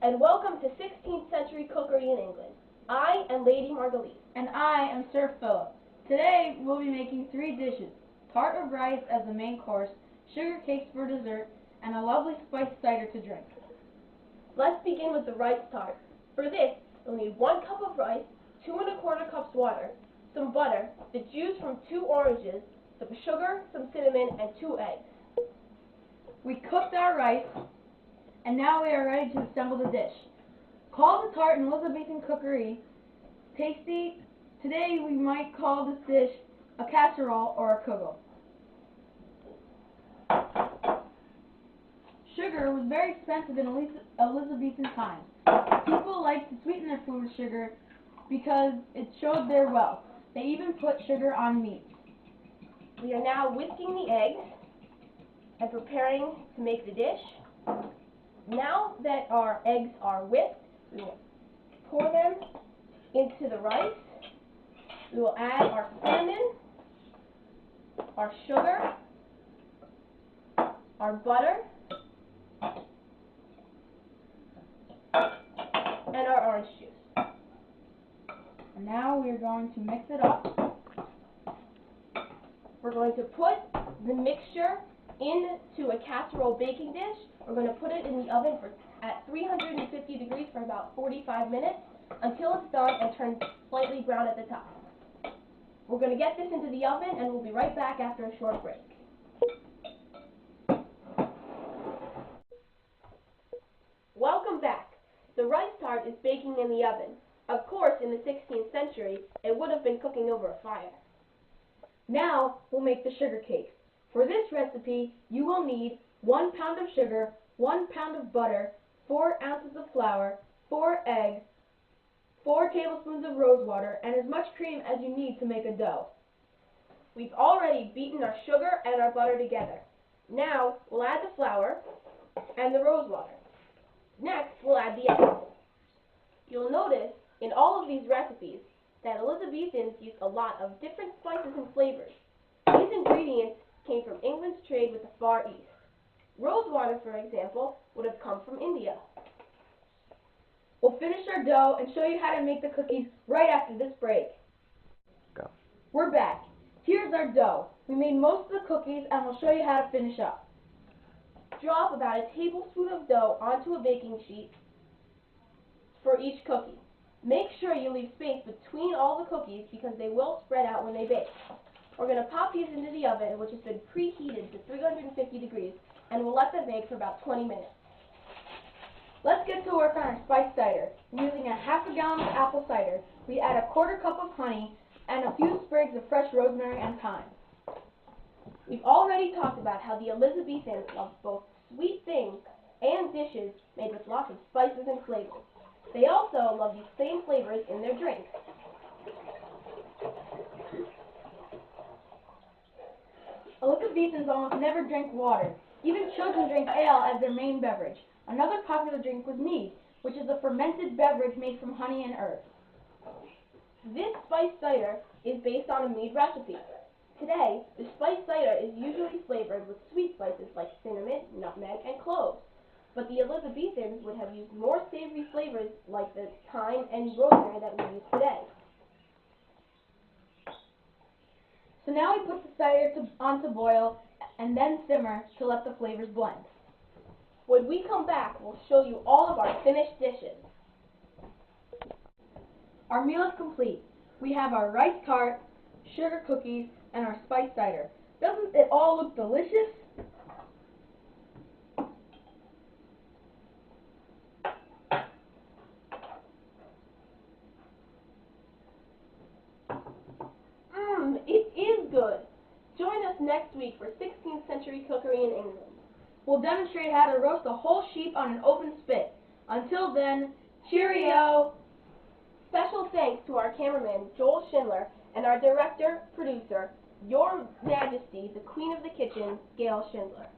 and welcome to 16th century cookery in England. I am Lady Margalit. And I am Sir Philip. Today we'll be making 3 dishes: tart of rice as the main course, sugar cakes for dessert, and a lovely spiced cider to drink. Let's begin with the rice tart. For this, you'll need 1 cup of rice, 2 1/4 cups water, some butter, the juice from 2 oranges, some sugar, some cinnamon, and 2 eggs. We cooked our rice, and now we are ready to assemble the dish. Called the tart in Elizabethan cookery tasty, today we might call this dish a casserole or a kugel. Sugar was very expensive in Elizabethan times. People liked to sweeten their food with sugar because it showed their wealth. They even put sugar on meat. We are now whisking the eggs and preparing to make the dish. Now that our eggs are whisked, we will pour them into the rice. We will add our cinnamon, our sugar, our butter, and our orange juice. And now we are going to mix it up. We're going to put the mixture into a casserole baking dish. We're going to put it in the oven at 350 degrees for about 45 minutes until it's done and turns slightly brown at the top. We're going to get this into the oven and we'll be right back after a short break. Welcome back. The rice tart is baking in the oven. Of course, in the 16th century, it would have been cooking over a fire. Now, we'll make the sugar cakes. For this recipe, you will need 1 pound of sugar, 1 pound of butter, 4 ounces of flour, 4 eggs, 4 tablespoons of rose water, and as much cream as you need to make a dough. We've already beaten our sugar and our butter together. Now, we'll add the flour and the rose water. Next, we'll add the eggs. You'll notice in all of these recipes that Elizabethans used a lot of different spices and flavors. These ingredients came from England's trade with the Far East. Rose water, for example, would have come from India. We'll finish our dough and show you how to make the cookies right after this break. Go. We're back. Here's our dough. We made most of the cookies and we'll show you how to finish up. Drop about a tablespoon of dough onto a baking sheet for each cookie. Make sure you leave space between all the cookies because they will spread out when they bake. We're going to pop these into the oven, which has been preheated to 350 degrees, and we'll let them bake for about 20 minutes. Let's get to work on our spiced cider. Using a ½ gallon of apple cider, we add a 1/4 cup of honey and a few sprigs of fresh rosemary and thyme. We've already talked about how the Elizabethans loved both sweet things and dishes made with lots of spices and flavors. They also love these same flavors in their drinks. Elizabethans almost never drank water. Even children drank ale as their main beverage. Another popular drink was mead, which is a fermented beverage made from honey and herbs. This spiced cider is based on a mead recipe. Today, the spiced cider is usually flavored with sweet spices like cinnamon, nutmeg, and cloves. But the Elizabethans would have used more savory flavors like the thyme and rosemary that we use today. So now we put the cider on to boil and then simmer to let the flavors blend. When we come back, we'll show you all of our finished dishes. Our meal is complete. We have our rice tart, sugar cookies, and our spiced cider. Doesn't it all look delicious? It is good. Join us next week for 16th century cookery in England. We'll demonstrate how to roast a whole sheep on an open spit. Until then, cheerio! Special thanks to our cameraman, Joel Schindler, and our director, producer, Your Majesty, the Queen of the Kitchen, Gail Schindler.